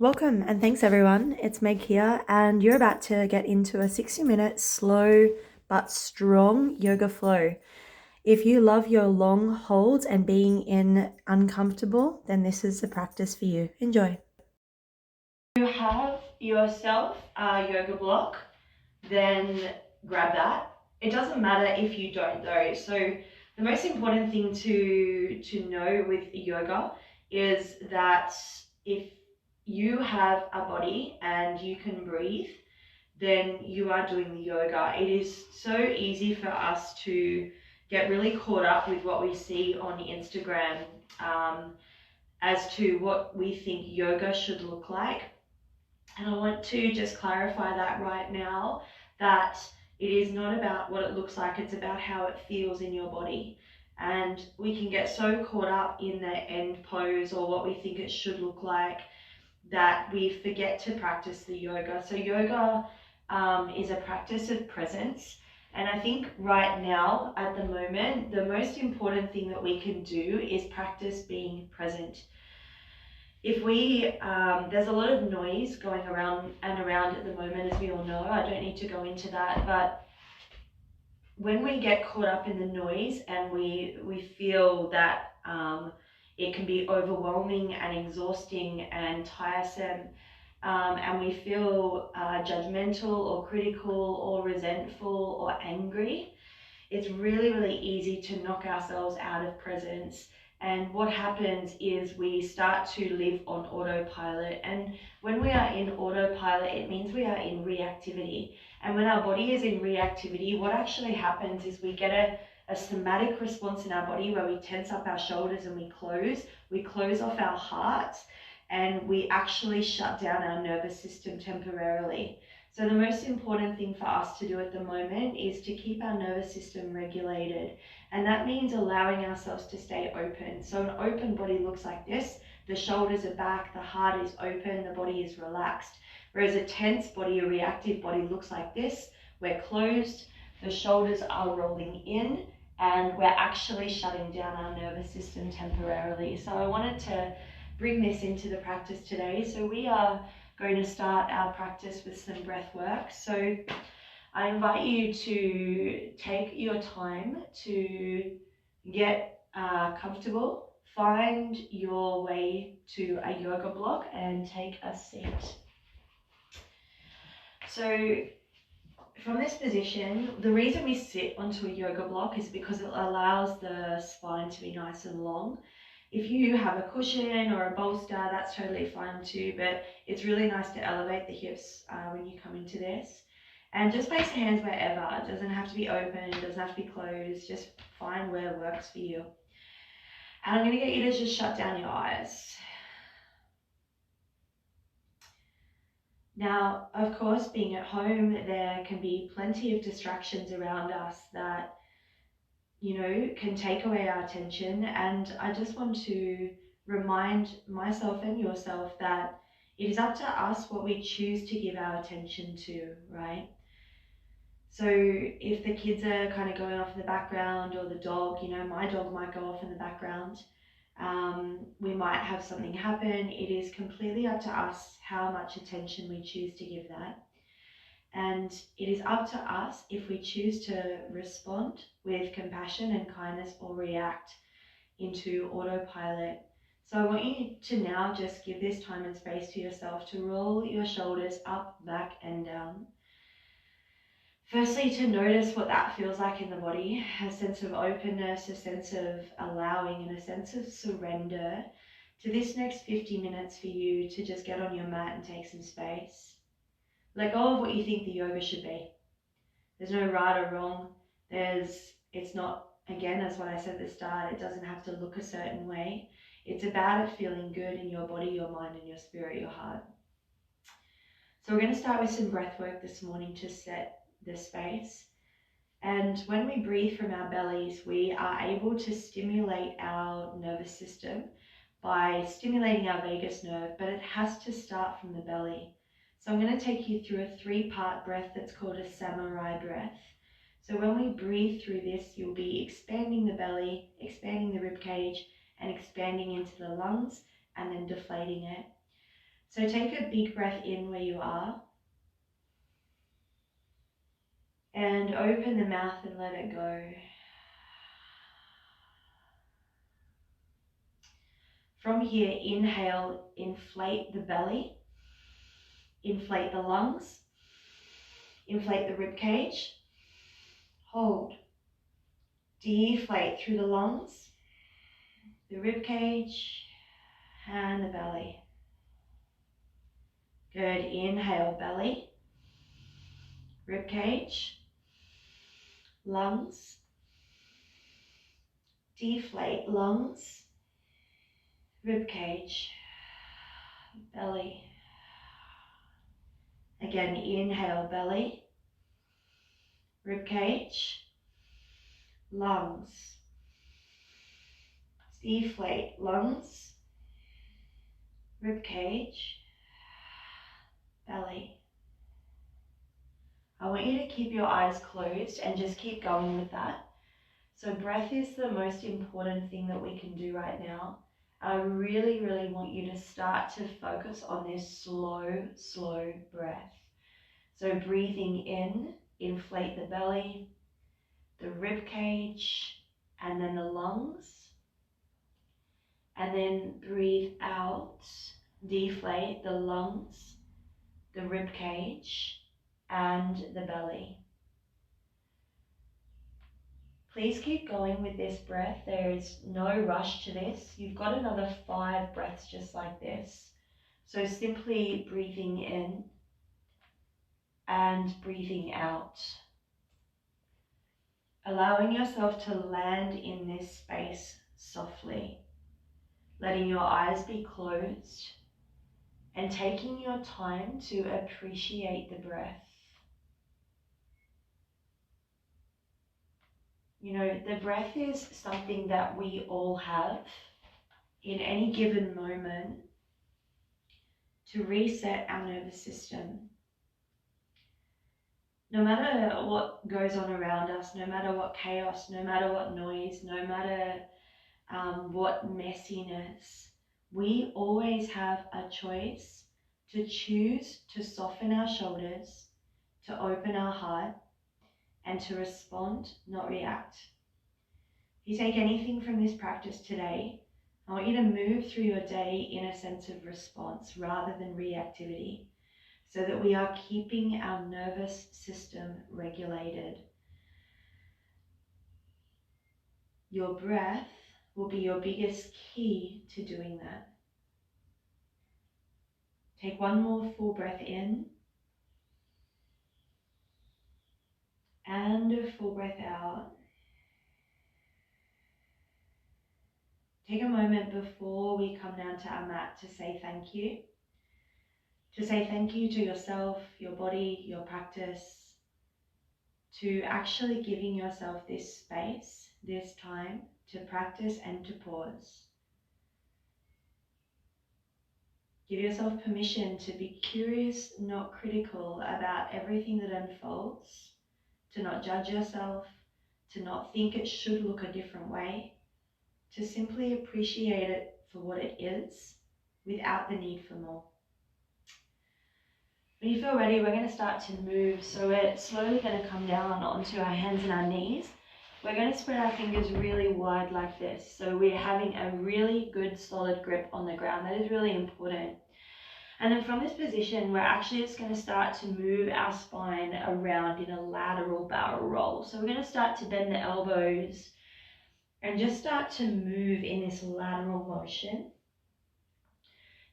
Welcome and thanks everyone, it's Meg here and you're about to get into a 60-minute slow but strong yoga flow. If you love your long holds and being in uncomfortable, then this is the practice for you. Enjoy. You have yourself a yoga block, then grab that. It doesn't matter if you don't though. So the most important thing to know with yoga is that if you have a body and you can breathe, then you are doing the yoga. It is so easy for us to get really caught up with what we see on Instagram as to what we think yoga should look like. And I want to just clarify that right now, that it is not about what it looks like, it's about how it feels in your body. And we can get so caught up in the end pose or what we think it should look like that we forget to practice the yoga. So yoga is a practice of presence. And I think right now, at the moment, the most important thing that we can do is practice being present. If we, there's a lot of noise going around and around at the moment, as we all know. I don't need to go into that, but when we get caught up in the noise and we feel that it can be overwhelming and exhausting and tiresome, and we feel judgmental or critical or resentful or angry, it's really, really easy to knock ourselves out of presence. And what happens is we start to live on autopilot. And when we are in autopilot, it means we are in reactivity. And when our body is in reactivity, what actually happens is we get a somatic response in our body where we tense up our shoulders and we close off our hearts, and we actually shut down our nervous system temporarily. So the most important thing for us to do at the moment is to keep our nervous system regulated. And that means allowing ourselves to stay open. So an open body looks like this. The shoulders are back, the heart is open, the body is relaxed. Whereas a tense body, a reactive body looks like this. We're closed, the shoulders are rolling in, and we're actually shutting down our nervous system temporarily. So I wanted to bring this into the practice today. So we are going to start our practice with some breath work. So I invite you to take your time to get comfortable, find your way to a yoga block and take a seat. So from this position, the reason we sit onto a yoga block is because it allows the spine to be nice and long. If you have a cushion or a bolster, that's totally fine too, but it's really nice to elevate the hips when you come into this. And just place your hands wherever. It doesn't have to be open, it doesn't have to be closed, just find where works for you. And I'm going to get you to just shut down your eyes. Now, of course, being at home, there can be plenty of distractions around us that, can take away our attention. And I just want to remind myself and yourself that it is up to us what we choose to give our attention to, right? So if the kids are kind of going off in the background, or the dog, my dog might go off in the background, we might have something happen. It is completely up to us how much attention we choose to give that. And it is up to us if we choose to respond with compassion and kindness or react into autopilot. So I want you to now just give this time and space to yourself to roll your shoulders up, back and down. Firstly, to notice what that feels like in the body, a sense of openness, a sense of allowing, and a sense of surrender to this next 50 minutes for you to just get on your mat and take some space. Let go of what you think the yoga should be. There's no right or wrong. It's not, again, as what I said at the start, it doesn't have to look a certain way. It's about it feeling good in your body, your mind, and your spirit, your heart. So we're going to start with some breath work this morning to set the space. And when we breathe from our bellies, we are able to stimulate our nervous system by stimulating our vagus nerve, but it has to start from the belly. So I'm going to take you through a 3-part breath that's called a samurai breath. So when we breathe through this, you'll be expanding the belly, expanding the rib cage, and expanding into the lungs, and then deflating it. So take a big breath in where you are and open the mouth and let it go. From here, inhale, inflate the belly, inflate the lungs, inflate the rib cage, hold, deflate through the lungs, the rib cage, and the belly. Good, inhale, belly, rib cage, lungs, deflate lungs, rib cage, belly. Again, inhale, belly, rib cage, lungs, deflate lungs, rib cage, belly. I want you to keep your eyes closed and just keep going with that. So breath is the most important thing that we can do right now. I really, really want you to start to focus on this slow, slow breath. So breathing in, inflate the belly, the rib cage, and then the lungs. And then breathe out, deflate the lungs, the rib cage, and the belly. Please keep going with this breath. There is no rush to this. You've got another 5 breaths just like this. So simply breathing in and breathing out. Allowing yourself to land in this space softly. Letting your eyes be closed and taking your time to appreciate the breath. You know, the breath is something that we all have in any given moment to reset our nervous system. No matter what goes on around us, no matter what chaos, no matter what noise, no matter what messiness, we always have a choice to choose to soften our shoulders, to open our heart, and to respond, not react. If you take anything from this practice today, I want you to move through your day in a sense of response rather than reactivity, so that we are keeping our nervous system regulated. Your breath will be your biggest key to doing that. Take one more full breath in and a full breath out. Take a moment before we come down to our mat to say thank you. To say thank you to yourself, your body, your practice, to actually giving yourself this space, this time to practice and to pause. Give yourself permission to be curious, not critical about everything that unfolds, to not judge yourself, to not think it should look a different way, to simply appreciate it for what it is without the need for more. When you feel ready, we're going to start to move. So we're slowly going to come down onto our hands and our knees. We're going to spread our fingers really wide like this. So we're having a really good solid grip on the ground. That is really important. And then from this position, we're actually just going to start to move our spine around in a lateral barrel roll. So we're going to start to bend the elbows and just start to move in this lateral motion.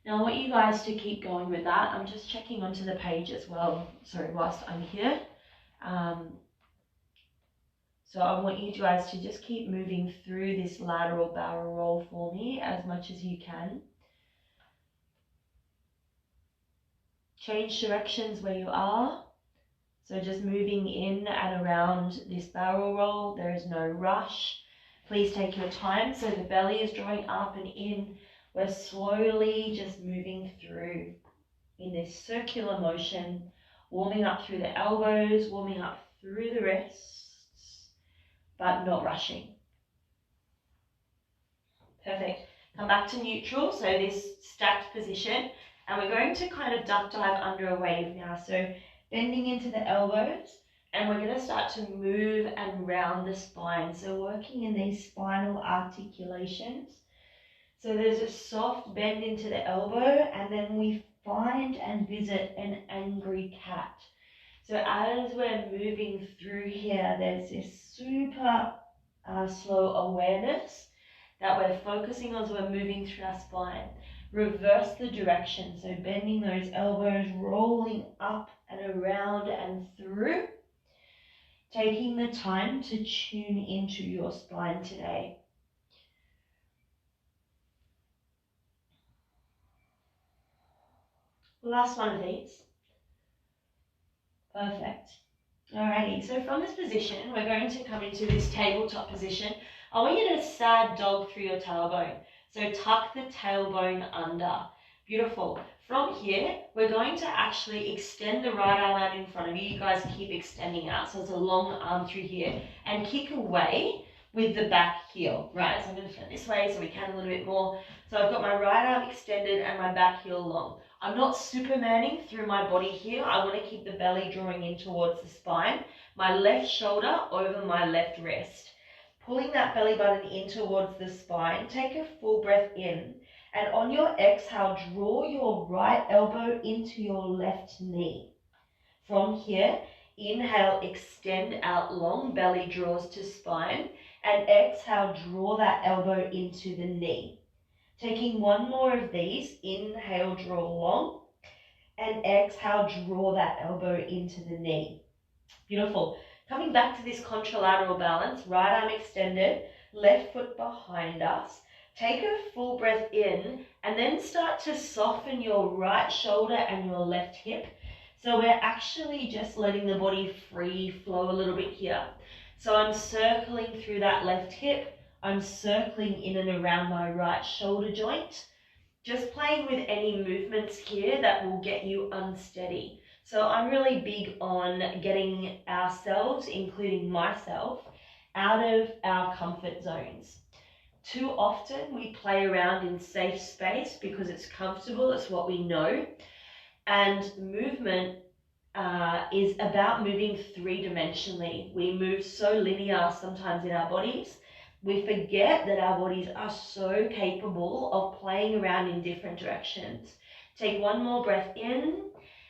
Now I want you guys to keep going with that. I'm just checking onto the page as well, sorry, whilst I'm here. So I want you guys to just keep moving through this lateral barrel roll for me as much as you can. Change directions where you are. So just moving in and around this barrel roll. There is no rush. Please take your time. So the belly is drawing up and in. We're slowly just moving through in this circular motion, warming up through the elbows, warming up through the wrists, but not rushing. Perfect. Come back to neutral. So this stacked position. And we're going to kind of duck dive under a wave now. So bending into the elbows, and we're going to start to move and round the spine. So working in these spinal articulations. So there's a soft bend into the elbow, and then we find and visit an angry cat. So as we're moving through here, there's this super slow awareness that we're focusing on as we're moving through our spine. Reverse the direction, so bending those elbows, rolling up and around and through, taking the time to tune into your spine today. Last one of these. Perfect. Alrighty, so from this position, we're going to come into this tabletop position. I want you to sad dog through your tailbone. So tuck the tailbone under. Beautiful. From here, we're going to actually extend the right arm out in front of you. You guys keep extending out. So it's a long arm through here. And kick away with the back heel. Right, so I'm going to turn this way so we can a little bit more. So I've got my right arm extended and my back heel long. I'm not supermaning through my body here. I want to keep the belly drawing in towards the spine. My left shoulder over my left wrist. Pulling that belly button in towards the spine. Take a full breath in. And on your exhale, draw your right elbow into your left knee. From here, inhale, extend out long, belly draws to spine. And exhale, draw that elbow into the knee. Taking one more of these, inhale, draw long, and exhale, draw that elbow into the knee. Beautiful. Coming back to this contralateral balance, right arm extended, left foot behind us. Take a full breath in and then start to soften your right shoulder and your left hip. So we're actually just letting the body free flow a little bit here. So I'm circling through that left hip. I'm circling in and around my right shoulder joint, just playing with any movements here that will get you unsteady. So I'm really big on getting ourselves, including myself, out of our comfort zones. Too often we play around in safe space because it's comfortable, it's what we know. And movement is about moving three-dimensionally. We move so linear sometimes in our bodies. We forget that our bodies are so capable of playing around in different directions. Take one more breath in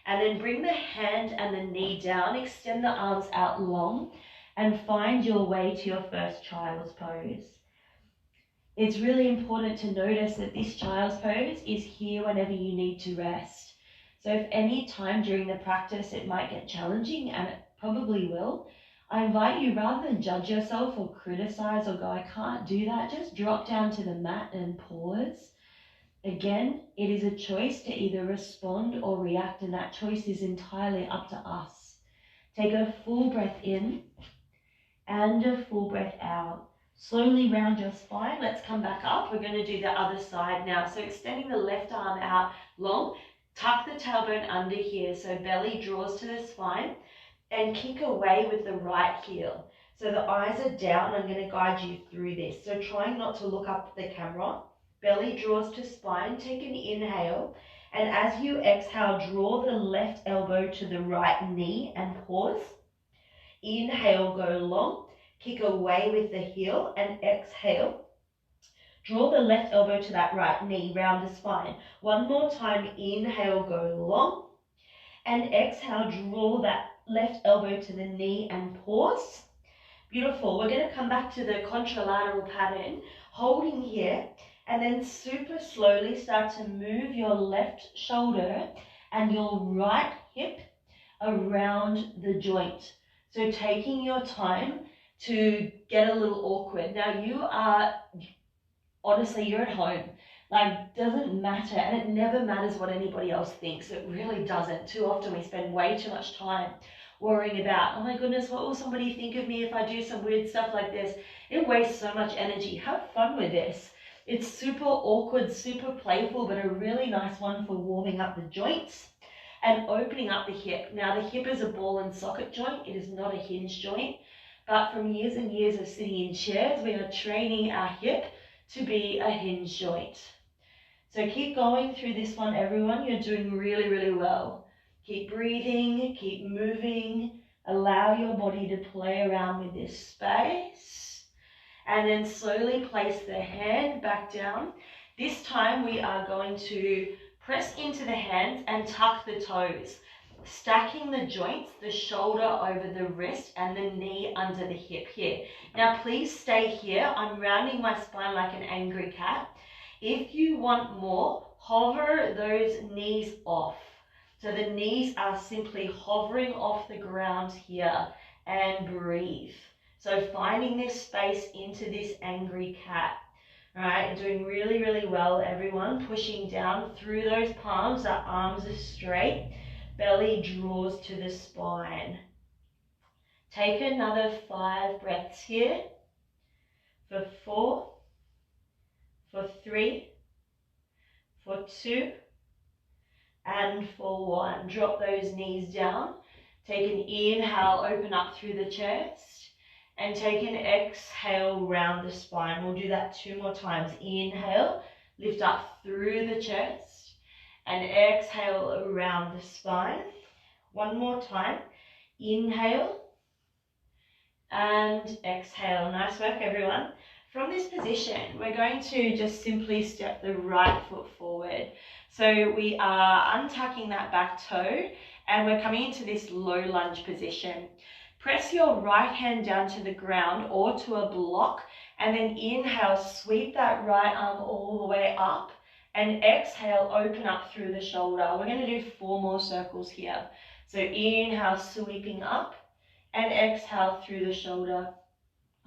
and then bring the hand and the knee down. Extend the arms out long and find your way to your first child's pose. It's really important to notice that this child's pose is here whenever you need to rest. So if any time during the practice it might get challenging, and it probably will, I invite you, rather than judge yourself or criticize or go, I can't do that, just drop down to the mat and pause. Again, it is a choice to either respond or react, and that choice is entirely up to us. Take a full breath in and a full breath out. Slowly round your spine. Let's come back up. We're going to do the other side now. So extending the left arm out long, tuck the tailbone under here so belly draws to the spine. And kick away with the right heel. So the eyes are down. I'm going to guide you through this. So trying not to look up at the camera. Belly draws to spine. Take an inhale. And as you exhale, draw the left elbow to the right knee and pause. Inhale, go long. Kick away with the heel and exhale. Draw the left elbow to that right knee, round the spine. One more time. Inhale, go long. And exhale, draw that left elbow to the knee and pause. Beautiful. We're going to come back to the contralateral pattern, holding here, and then super slowly start to move your left shoulder and your right hip around the joint. So taking your time to get a little awkward. Now you are, honestly, you're at home. Like, doesn't matter, and it never matters what anybody else thinks. It really doesn't. Too often we spend way too much time worrying about, oh my goodness, what will somebody think of me if I do some weird stuff like this? It wastes so much energy. Have fun with this. It's super awkward, super playful, but a really nice one for warming up the joints and opening up the hip. Now, the hip is a ball and socket joint. It is not a hinge joint. But from years and years of sitting in chairs, we are training our hip to be a hinge joint. So keep going through this one, everyone. You're doing really, really well. Keep breathing, keep moving. Allow your body to play around with this space. And then slowly place the hand back down. This time we are going to press into the hands and tuck the toes, stacking the joints, the shoulder over the wrist and the knee under the hip here. Now please stay here. I'm rounding my spine like an angry cat. If you want more, hover those knees off. So the knees are simply hovering off the ground here, and breathe. So finding this space into this angry cat. All right, doing really, really well, everyone. Pushing down through those palms, our arms are straight. Belly draws to the spine. Take another 5 breaths here. For 4, for 3, for 2, and for 1. Drop those knees down. Take an inhale, open up through the chest. And take an exhale, round the spine. We'll do that 2 more times. Inhale, lift up through the chest. And exhale, around the spine. 1 more time. Inhale and exhale. Nice work, everyone. From this position, we're going to just simply step the right foot forward. So we are untucking that back toe and we're coming into this low lunge position. Press your right hand down to the ground or to a block, and then inhale, sweep that right arm all the way up, and exhale, open up through the shoulder. We're going to do 4 more circles here. So inhale, sweeping up, and exhale through the shoulder.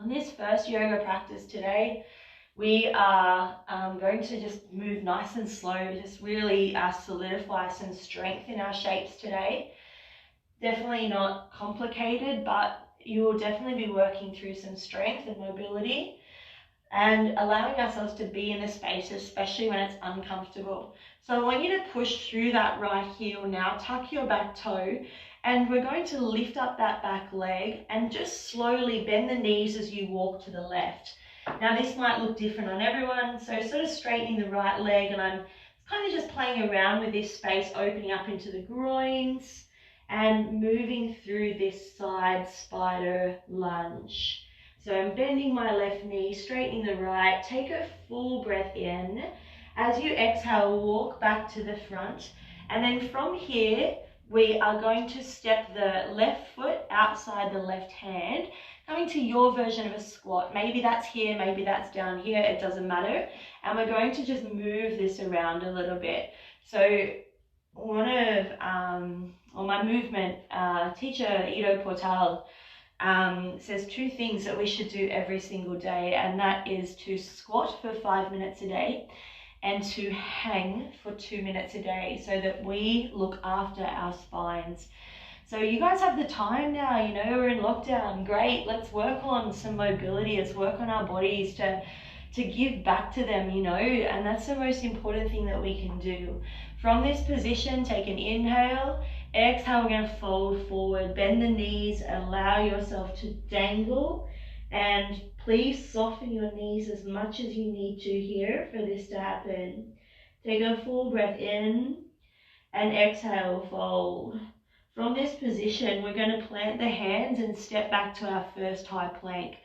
On this first yoga practice today, we are going to just move nice and slow, just really solidify some strength in our shapes today. Definitely not complicated, but you will definitely be working through some strength and mobility and allowing ourselves to be in the space, especially when it's uncomfortable. So I want you to push through that right heel now, tuck your back toe, and we're going to lift up that back leg and just slowly bend the knees as you walk to the left. Now this might look different on everyone, so sort of straightening the right leg, and I'm kind of just playing around with this space, opening up into the groins and moving through this side spider lunge. So I'm bending my left knee, straightening the right. Take a full breath in. As you exhale, walk back to the front. And then from here, we are going to step the left foot outside the left hand, coming to your version of a squat. Maybe that's here, maybe that's down here, it doesn't matter. And we're going to just move this around a little bit. So my movement teacher, Ido Portal, says 2 things that we should do every single day, and that is to squat for 5 minutes a day and to hang for 2 minutes a day, so that we look after our spines. So you guys have the time now, you know, we're in lockdown, great, let's work on some mobility, let's work on our bodies to give back to them, you know, and that's the most important thing that we can do. From this position, take an inhale, exhale, we're going to fold forward, bend the knees, allow yourself to dangle, and please soften your knees as much as you need to here for this to happen. Take a full breath in and exhale, fold. From this position, we're going to plant the hands and step back to our first high plank.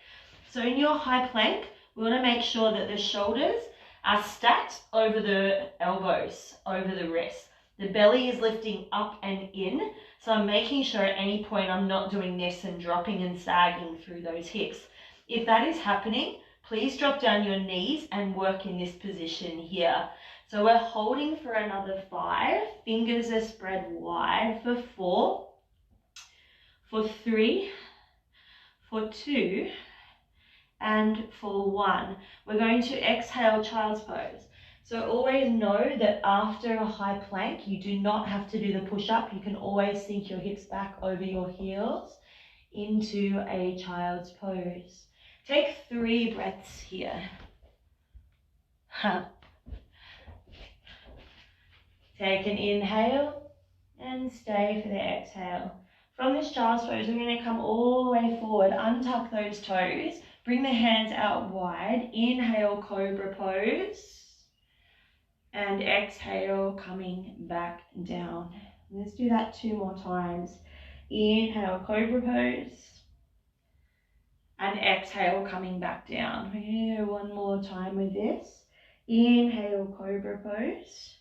So in your high plank, we want to make sure that the shoulders are stacked over the elbows, over the wrists. The belly is lifting up and in, so I'm making sure at any point I'm not doing this and dropping and sagging through those hips. If that is happening, please drop down your knees and work in this position here. So we're holding for another 5, fingers are spread wide for 4, for 3, for 2, and for 1. We're going to exhale, child's pose. So always know that after a high plank, you do not have to do the push-up. You can always sink your hips back over your heels into a child's pose. Take 3 breaths here. Take an inhale and stay for the exhale. From this child's pose, we're going to come all the way forward, untuck those toes, bring the hands out wide, inhale, cobra pose. And exhale, coming back down. Let's do that 2 more times. Inhale, Cobra Pose. And exhale, coming back down. We're going to do 1 more time with this. Inhale, Cobra Pose.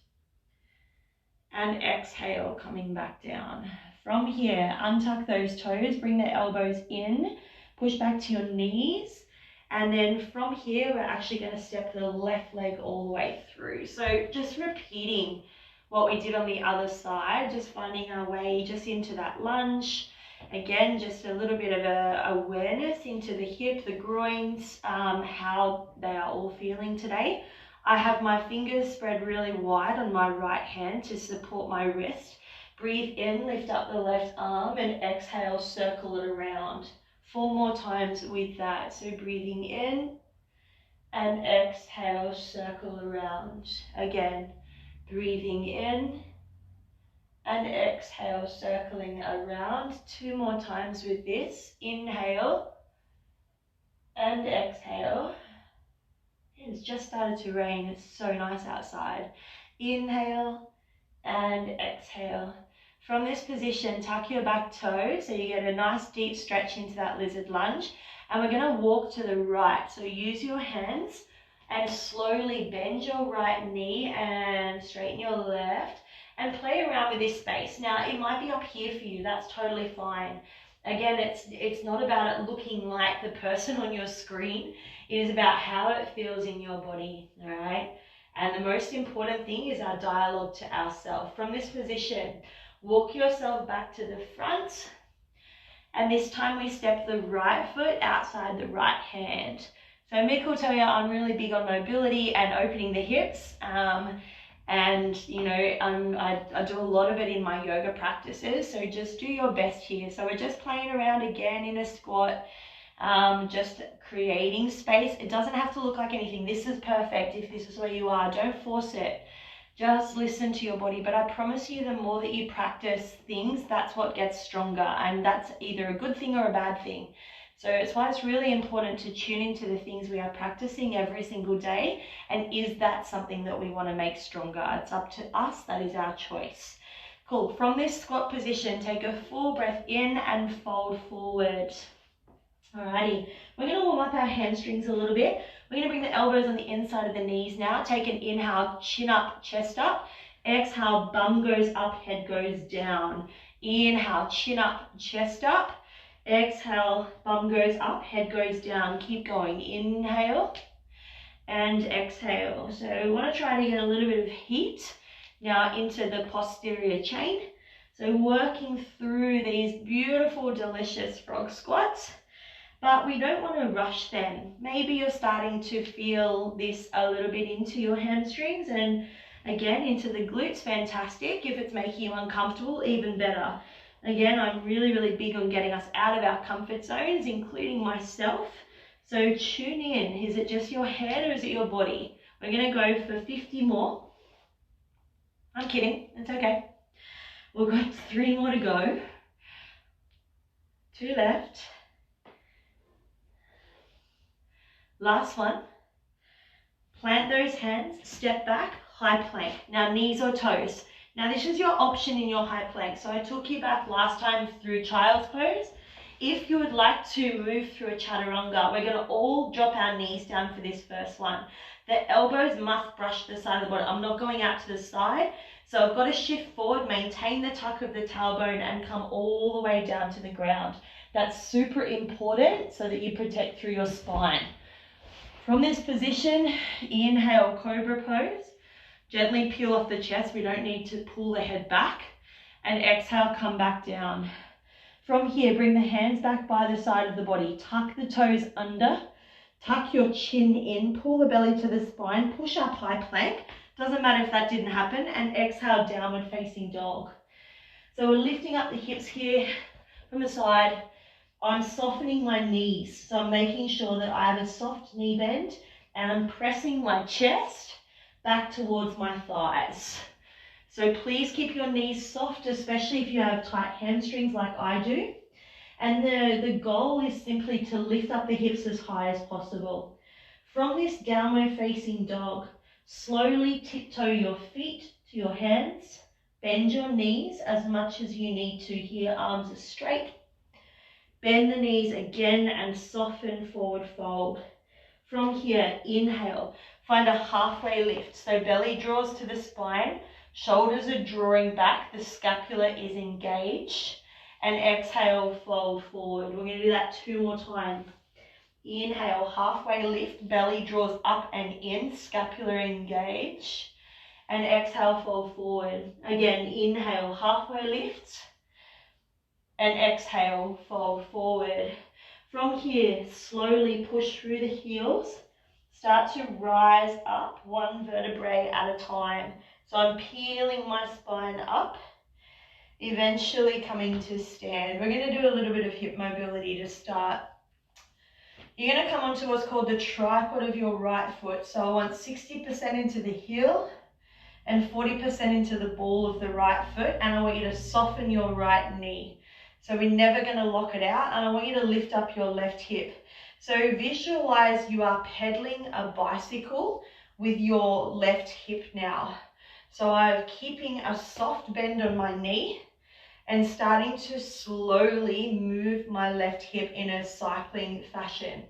And exhale, coming back down. From here, untuck those toes, bring the elbows in, push back to your knees. And then from here, we're actually going to step the left leg all the way through. So just repeating what we did on the other side, just finding our way just into that lunge. Again, just a little bit of awareness into the hip, the groins, how they are all feeling today. I have my fingers spread really wide on my right hand to support my wrist. Breathe in, lift up the left arm, and exhale, circle it around. 4 more times with that. So breathing in and exhale, circle around. Again, breathing in and exhale, circling around. 2 more times with this. Inhale and exhale. It's just started to rain. It's so nice outside. Inhale and exhale. From this position, tuck your back toe so you get a nice deep stretch into that lizard lunge. And we're going to walk to the right. So use your hands and slowly bend your right knee and straighten your left and play around with this space. Now, it might be up here for you. That's totally fine. Again, it's not about it looking like the person on your screen. It is about how it feels in your body, all right? And the most important thing is our dialogue to ourselves. From this position, walk yourself back to the front. And this time we step the right foot outside the right hand. So Mick will tell you I'm really big on mobility and opening the hips. And you know, I do a lot of it in my yoga practices. So just do your best here. So we're just playing around again in a squat. Just creating space. It doesn't have to look like anything. This is perfect if this is where you are. Don't force it. Just listen to your body. But I promise you, the more that you practice things, that's what gets stronger. And that's either a good thing or a bad thing. So it's why it's really important to tune into the things we are practicing every single day. And is that something that we want to make stronger? It's up to us. That is our choice. Cool. From this squat position, take a full breath in and fold forward. Alrighty, we're going to warm up our hamstrings a little bit. We're going to bring the elbows on the inside of the knees now. Take an inhale, chin up, chest up. Exhale, bum goes up, head goes down. Inhale, chin up, chest up. Exhale, bum goes up, head goes down. Keep going. Inhale and exhale. So we want to try to get a little bit of heat now into the posterior chain. So working through these beautiful, delicious frog squats. But we don't want to rush them. Maybe you're starting to feel this a little bit into your hamstrings and again into the glutes. Fantastic. If it's making you uncomfortable, even better. Again, I'm really, really big on getting us out of our comfort zones, including myself. So tune in. Is it just your head or is it your body? We're going to go for 50 more. I'm kidding. It's okay. We've got 3 more to go. 2 left. Last one. Plant those hands, step back, high plank. Now knees or toes. Now this is your option in your high plank. So I took you back last time through child's pose. If you would like to move through a chaturanga, we're going to all drop our knees down for this first one. The elbows must brush the side of the body. I'm not going out to the side. So I've got to shift forward, maintain the tuck of the tailbone and come all the way down to the ground. That's super important so that you protect through your spine. From this position, inhale, Cobra Pose. Gently peel off the chest. We don't need to pull the head back. And exhale, come back down. From here, bring the hands back by the side of the body. Tuck the toes under. Tuck your chin in. Pull the belly to the spine. Push up high plank. Doesn't matter if that didn't happen. And exhale, downward facing dog. So we're lifting up the hips here from the side. I'm softening my knees. So I'm making sure that I have a soft knee bend and I'm pressing my chest back towards my thighs. So please keep your knees soft, especially if you have tight hamstrings like I do. And the goal is simply to lift up the hips as high as possible. From this downward facing dog, Slowly tiptoe your feet to your hands. Bend your knees as much as you need to here. Arms are straight. Bend the knees again and soften forward fold. From here, inhale. Find a halfway lift. So belly draws to the spine. Shoulders are drawing back. The scapula is engaged. And exhale, fold forward. We're going to do that 2 more times. Inhale, halfway lift. Belly draws up and in. Scapula engaged. And exhale, fold forward. Again, inhale, halfway lift. And exhale, fold forward. From here, slowly push through the heels. Start to rise up 1 vertebrae at a time. So I'm peeling my spine up, eventually coming to stand. We're going to do a little bit of hip mobility to start. You're going to come onto what's called the tripod of your right foot. So I want 60% into the heel and 40% into the ball of the right foot. And I want you to soften your right knee. So we're never going to lock it out. And I want you to lift up your left hip. So visualize you are pedaling a bicycle with your left hip now. So I'm keeping a soft bend on my knee and starting to slowly move my left hip in a cycling fashion.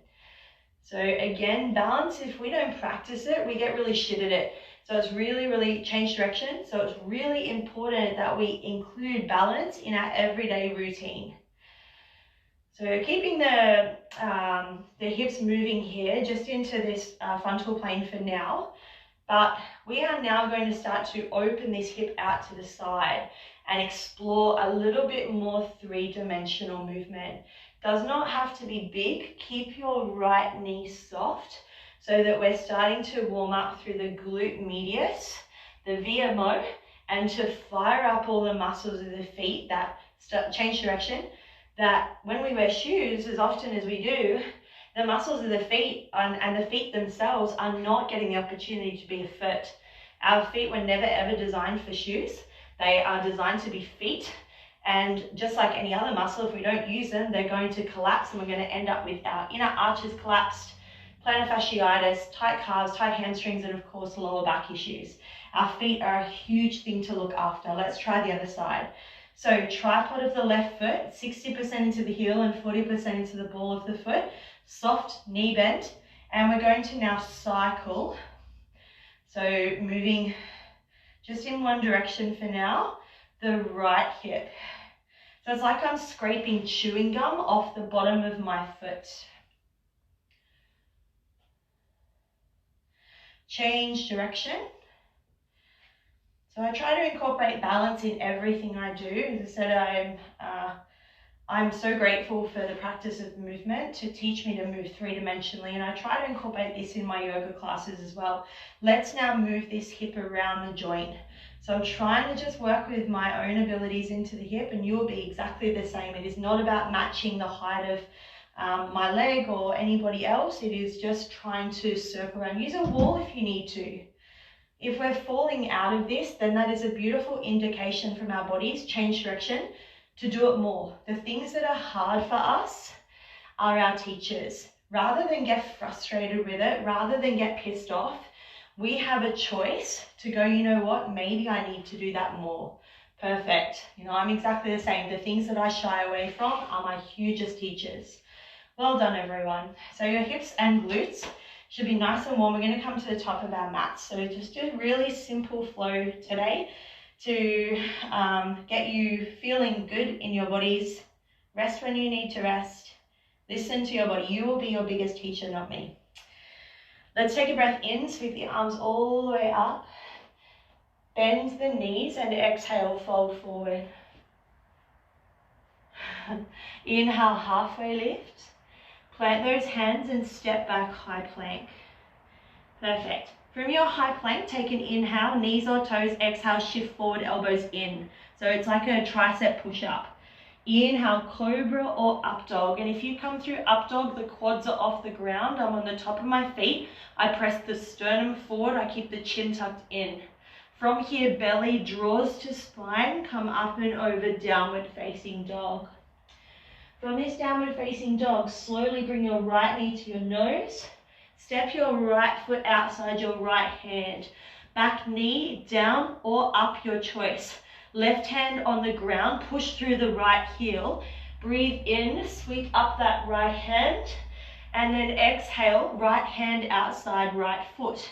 So again, balance, if we don't practice it, we get really shit at it. So it's really change direction. So it's really important that we include balance in our everyday routine. So keeping the hips moving here, just into this frontal plane for now. But we are now going to start to open this hip out to the side and explore a little bit more 3-dimensional movement. Does not have to be big. Keep your right knee soft so that we're starting to warm up through the glute medius, the VMO, and to fire up all the muscles of the feet that change direction. That when we wear shoes, as often as we do, the muscles of the feet and the feet themselves are not getting the opportunity to be a foot. Our feet were never ever designed for shoes. They are designed to be feet. And just like any other muscle, if we don't use them, they're going to collapse and we're going to end up with our inner arches collapsed, plantar fasciitis, tight calves, tight hamstrings, and of course lower back issues. Our feet are a huge thing to look after. Let's try the other side. So tripod of the left foot, 60% into the heel and 40% into the ball of the foot. Soft knee bend. And we're going to now cycle. So moving just in one direction for now, the right hip. So it's like I'm scraping chewing gum off the bottom of my foot. Change direction. So I try to incorporate balance in everything I do. As I said, I'm so grateful for the practice of movement to teach me to move 3-dimensionally, and I try to incorporate this in my yoga classes as well. Let's now move this hip around the joint. So I'm trying to just work with my own abilities into the hip, and you'll be exactly the same. It is not about matching the height of my leg or anybody else. It is just trying to circle around. Use a wall if you need to. If we're falling out of this, then that is a beautiful indication from our bodies, change direction, to do it more. The things that are hard for us are our teachers. Rather than get frustrated with it, rather than get pissed off, we have a choice to go, you know what, maybe I need to do that more. Perfect. You know, I'm exactly the same. The things that I shy away from are my hugest teachers. Well done, everyone. So your hips and glutes should be nice and warm. We're going to come to the top of our mat. So just a really simple flow today to get you feeling good in your bodies. Rest when you need to rest. Listen to your body. You will be your biggest teacher, not me. Let's take a breath in. Sweep the arms all the way up. Bend the knees and exhale, fold forward. Inhale, halfway lift. Plant those hands and step back, high plank. Perfect. From your high plank, take an inhale, knees or toes, exhale, shift forward, elbows in. So it's like a tricep push-up. Inhale, cobra or up dog. And if you come through up dog, the quads are off the ground. I'm on the top of my feet. I press the sternum forward. I keep the chin tucked in. From here, belly draws to spine. Come up and over, downward facing dog. From this downward facing dog, slowly bring your right knee to your nose. Step your right foot outside your right hand. Back knee down or up, your choice. Left hand on the ground, push through the right heel. Breathe in, sweep up that right hand. And then exhale, right hand outside right foot.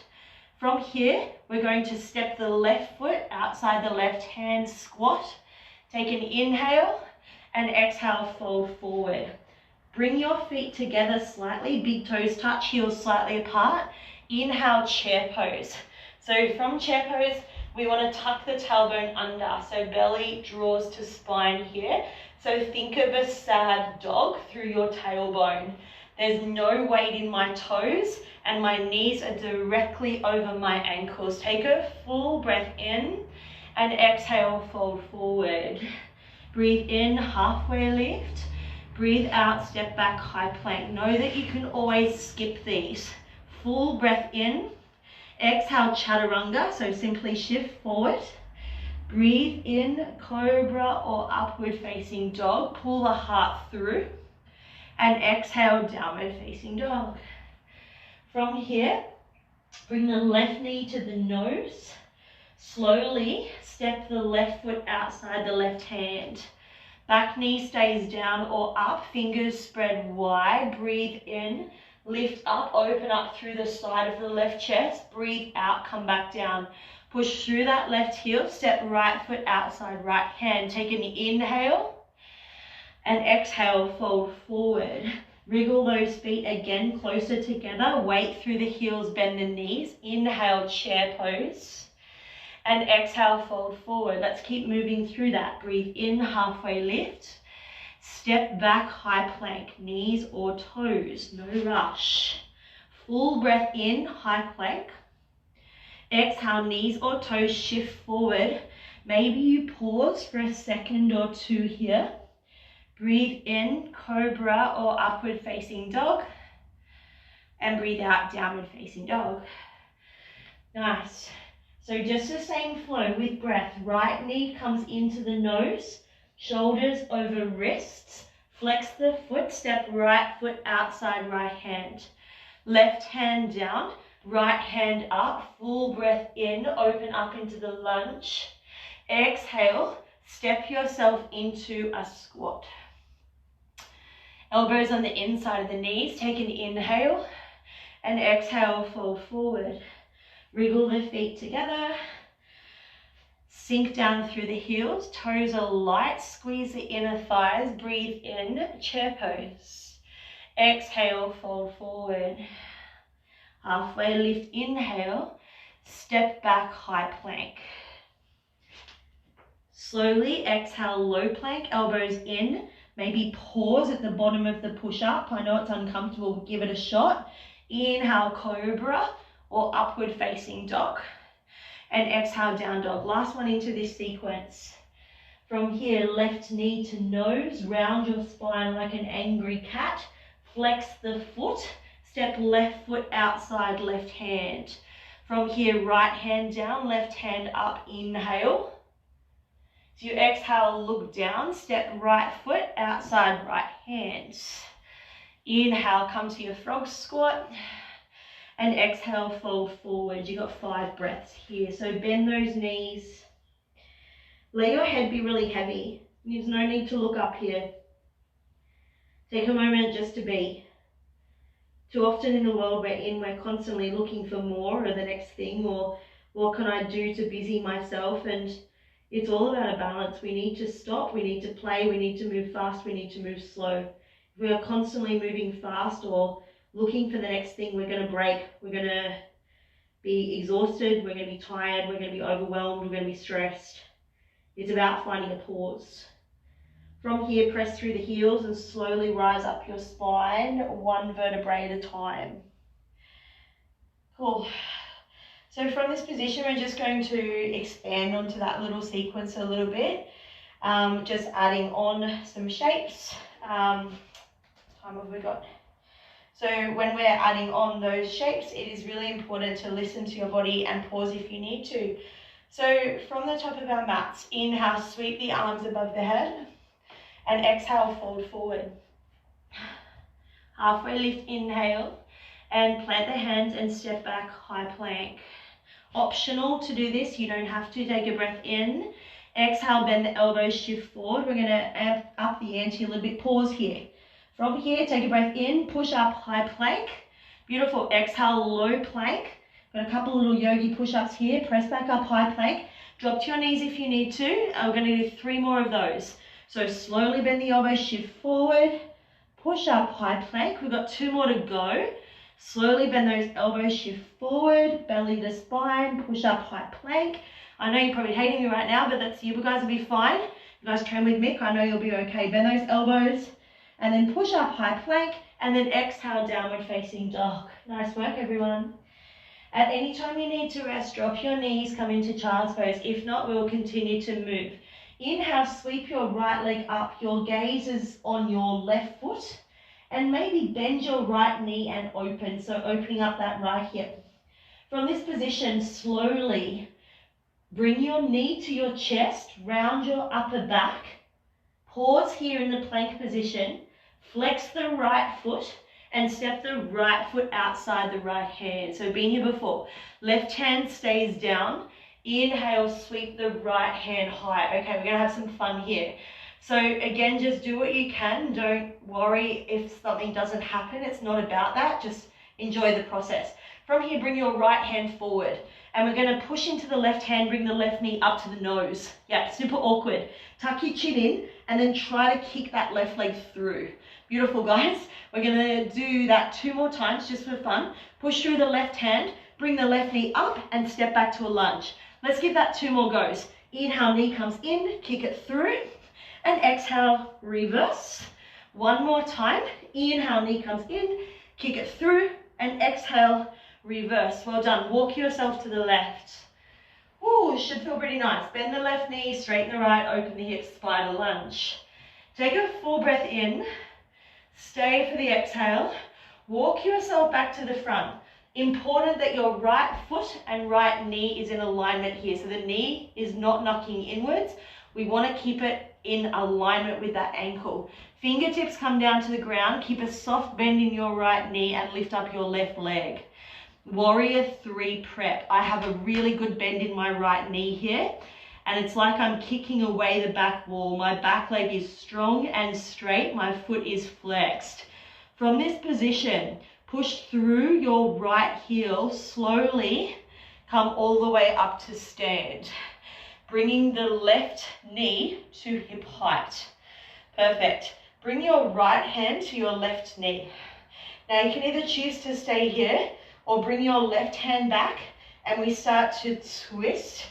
From here, we're going to step the left foot outside the left hand, squat. Take an inhale and exhale, fold forward. Bring your feet together slightly, big toes touch, heels slightly apart. Inhale, chair pose. So from chair pose, we want to tuck the tailbone under, so belly draws to spine here. So think of a sad dog through your tailbone. There's no weight in my toes and my knees are directly over my ankles. Take a full breath in and exhale, fold forward. Breathe in, halfway lift. Breathe out, step back, high plank. Know that you can always skip these. Full breath in. Exhale, Chaturanga, so simply shift forward. Breathe in, cobra or upward facing dog. Pull the heart through. And exhale, downward facing dog. From here, bring the left knee to the nose. Slowly step the left foot outside the left hand. Back knee stays down or up, fingers spread wide. Breathe in, lift up, open up through the side of the left chest. Breathe out, come back down. Push through that left heel, step right foot outside right hand. Take an inhale and exhale, fold forward. Wriggle those feet again closer together. Weight through the heels, bend the knees. Inhale, chair pose. And exhale, fold forward. Let's keep moving through that. Breathe in, halfway lift. Step back, high plank, knees or toes, no rush. Full breath in, high plank. Exhale, knees or toes shift forward. Maybe you pause for a second or two here. Breathe in, cobra or upward facing dog. And breathe out, downward facing dog. Nice. So just the same flow with breath. Right knee comes into the nose, shoulders over wrists. Flex the foot, step right foot outside right hand. Left hand down, right hand up. Full breath in, open up into the lunge. Exhale, step yourself into a squat. Elbows on the inside of the knees. Take an inhale and exhale, fold forward. Wriggle the feet together. Sink down through the heels. Toes are light. Squeeze the inner thighs. Breathe in, chair pose. Exhale, fold forward. Halfway lift, inhale. Step back, high plank. Slowly exhale, low plank, elbows in. Maybe pause at the bottom of the push-up. I know it's uncomfortable, but give it a shot. Inhale, cobra or upward facing dog. And exhale, down dog. Last one into this sequence. From here, left knee to nose. Round your spine like an angry cat. Flex the foot. Step left foot outside left hand. From here, right hand down, left hand up. Inhale. So you exhale, look down, step right foot outside right hand. Inhale, come to your frog squat. And exhale, fold forward. You got 5 breaths here. So bend those knees. Let your head be really heavy. There's no need to look up here. Take a moment just to be. Too often in the world we're in, we're constantly looking for more or the next thing, or what can I do to busy myself? And it's all about a balance. We need to stop, we need to play, we need to move fast, we need to move slow. If we are constantly moving fast or looking for the next thing, we're going to break. We're going to be exhausted, we're going to be tired, we're going to be overwhelmed, we're going to be stressed. It's about finding a pause. From here, press through the heels and slowly rise up your spine, 1 vertebrae at a time. Cool. So from this position, we're just going to expand onto that little sequence a little bit. Just adding on some shapes. Time have we got? So when we're adding on those shapes, it is really important to listen to your body and pause if you need to. So from the top of our mats, inhale, sweep the arms above the head. And exhale, fold forward. Halfway lift, inhale. And plant the hands and step back, high plank. Optional to do this, you don't have to. Take a breath in. Exhale, bend the elbows, shift forward. We're going to amp up the ante a little bit. Pause here. From here, take a breath in, push up, high plank. Beautiful. Exhale, low plank. Got a couple little yogi push-ups here. Press back up, high plank. Drop to your knees if you need to. We're going to do 3 more of those. So slowly bend the elbows, shift forward. Push up, high plank. We've got 2 more to go. Slowly bend those elbows, shift forward. Belly to spine, push up, high plank. I know you're probably hating me right now, but that's you guys will be fine. You guys train with Mick, I know you'll be okay. Bend those elbows and then push up, high plank, and then exhale, downward facing dog. Nice work, everyone. At any time you need to rest, drop your knees, come into child's pose. If not, we'll continue to move. Inhale, sweep your right leg up. Your gaze is on your left foot. And maybe bend your right knee and open, so opening up that right hip. From this position, slowly bring your knee to your chest, round your upper back. Pause here in the plank position. Flex the right foot and step the right foot outside the right hand. So been here before. Left hand stays down. Inhale, sweep the right hand high. Okay, we're going to have some fun here. So again, just do what you can. Don't worry if something doesn't happen. It's not about that. Just enjoy the process. From here, bring your right hand forward. And we're going to push into the left hand, bring the left knee up to the nose. Yeah, super awkward. Tuck your chin in and then try to kick that left leg through. Beautiful, guys. We're going to do that 2 more times just for fun. Push through the left hand, bring the left knee up and step back to a lunge. Let's give that 2 more goes. Inhale, knee comes in, kick it through. And exhale, reverse. 1 more time. Inhale, knee comes in, kick it through, and exhale, reverse. Well done. Walk yourself to the left. Ooh, should feel pretty nice. Bend the left knee, straighten the right, open the hips, spider lunge. Take a full breath in. Stay for the exhale. Walk yourself back to the front. Important that your right foot and right knee is in alignment here. So the knee is not knocking inwards. We want to keep it in alignment with that ankle. Fingertips come down to the ground. Keep a soft bend in your right knee and lift up your left leg. Warrior 3 prep. I have a really good bend in my right knee here. And it's like I'm kicking away the back wall. My back leg is strong and straight. My foot is flexed. From this position, push through your right heel slowly. Come all the way up to stand. Bringing the left knee to hip height. Perfect. Bring your right hand to your left knee. Now you can either choose to stay here or bring your left hand back and we start to twist,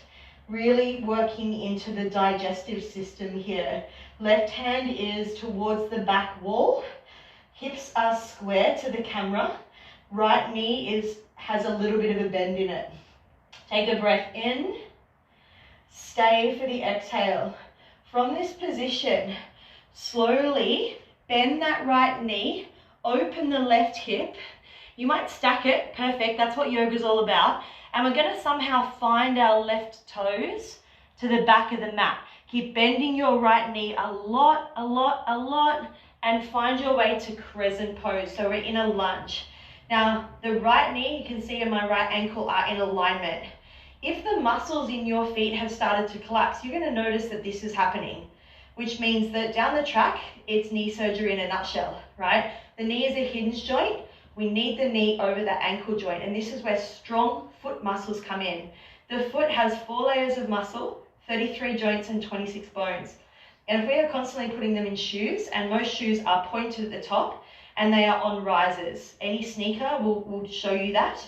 really working into the digestive system here. Left hand is towards the back wall. Hips are square to the camera. Right knee has a little bit of a bend in it. Take a breath in. Stay for the exhale. From this position, slowly bend that right knee, open the left hip. You might stack it, perfect, that's what yoga's all about. And we're gonna somehow find our left toes to the back of the mat. Keep bending your right knee a lot, and find your way to crescent pose. So we're in a lunge. Now, the right knee, you can see in my right ankle, are in alignment. If the muscles in your feet have started to collapse, you're going to notice that this is happening, which means that down the track, it's knee surgery in a nutshell, right? The knee is a hinge joint. We need the knee over the ankle joint, and this is where strong foot muscles come in. The foot has 4 layers of muscle, 33 joints and 26 bones. And if we are constantly putting them in shoes, and most shoes are pointed at the top, and they are on risers, any sneaker will show you that.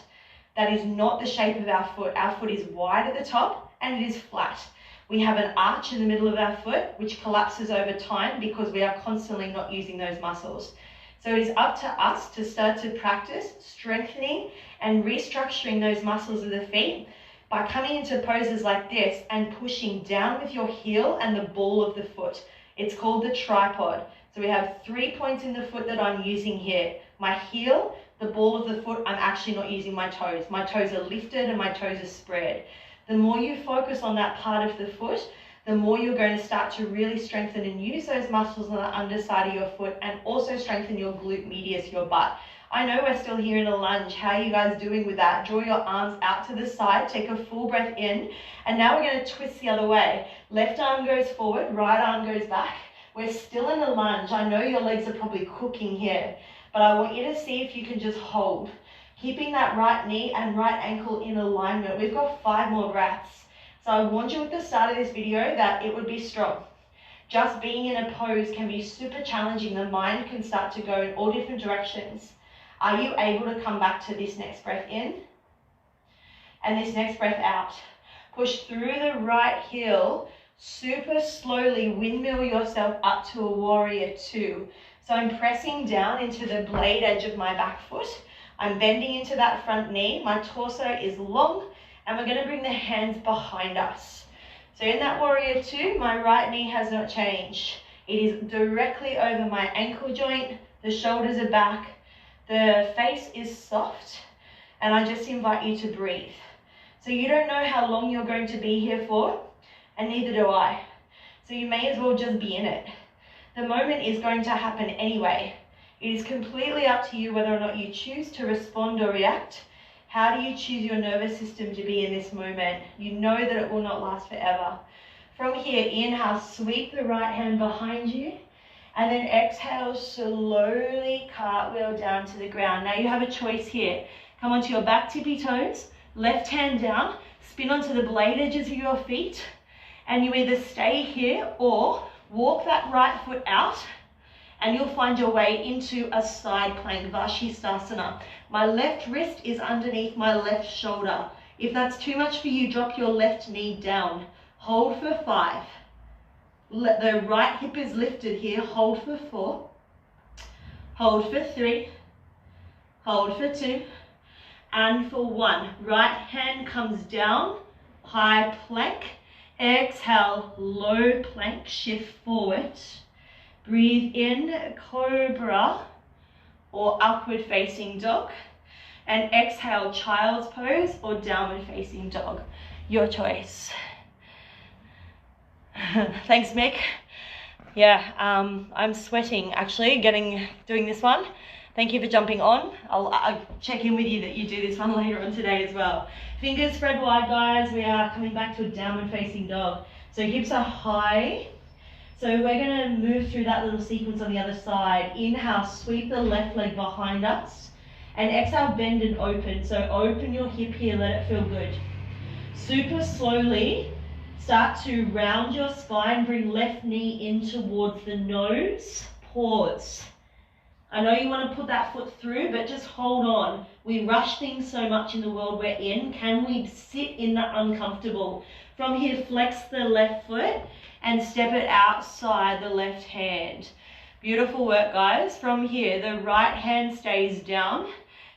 That is not the shape of our foot. Our foot is wide at the top and it is flat. We have an arch in the middle of our foot which collapses over time because we are constantly not using those muscles. So it is up to us to start to practice strengthening and restructuring those muscles of the feet by coming into poses like this and pushing down with your heel and the ball of the foot. It's called the tripod. So we have 3 points in the foot that I'm using here. My heel, the ball of the foot, I'm actually not using my toes. My toes are lifted and my toes are spread. The more you focus on that part of the foot, the more you're going to start to really strengthen and use those muscles on the underside of your foot and also strengthen your glute medius, your butt. I know we're still here in a lunge. How are you guys doing with that? Draw your arms out to the side, take a full breath in, and now we're going to twist the other way. Left arm goes forward, right arm goes back. We're still in a lunge. I know your legs are probably cooking here, but I want you to see if you can just hold. Keeping that right knee and right ankle in alignment. We've got 5 more breaths. So I warned you at the start of this video that it would be strong. Just being in a pose can be super challenging. The mind can start to go in all different directions. Are you able to come back to this next breath in and this next breath out? Push through the right heel, super slowly windmill yourself up to a warrior 2. So I'm pressing down into the blade edge of my back foot. I'm bending into that front knee. My torso is long, and we're going to bring the hands behind us. So in that warrior 2, my right knee has not changed. It is directly over my ankle joint. The shoulders are back. The face is soft, and I just invite you to breathe. So you don't know how long you're going to be here for, and neither do I. So you may as well just be in it. The moment is going to happen anyway. It is completely up to you whether or not you choose to respond or react. How do you choose your nervous system to be in this moment? You know that it will not last forever. From here, inhale, sweep the right hand behind you, and then exhale, slowly cartwheel down to the ground. Now you have a choice here. Come onto your back tippy toes, left hand down, spin onto the blade edges of your feet, and you either stay here or walk that right foot out, and you'll find your way into a side plank, Vashi Stasana. My left wrist is underneath my left shoulder. If that's too much for you, drop your left knee down. Hold for 5. The right hip is lifted here. Hold for 4. Hold for 3. Hold for 2. And for 1. Right hand comes down, high plank. Exhale, low plank, shift forward. Breathe in, cobra or upward facing dog. And exhale, child's pose or downward facing dog. Your choice. Thanks, Mick. Yeah, I'm sweating actually doing this one. Thank you for jumping on. I'll check in with you that you do this one later on today as well. Fingers spread wide, guys. We are coming back to a downward facing dog. So hips are high. So we're going to move through that little sequence on the other side. Inhale, sweep the left leg behind us. And exhale, bend and open. So open your hip here, let it feel good. Super slowly, start to round your spine, bring left knee in towards the nose. Pause. I know you want to put that foot through, but just hold on. We rush things so much in the world we're in. Can we sit in the uncomfortable? From here, flex the left foot and step it outside the left hand. Beautiful work, guys. From here, the right hand stays down.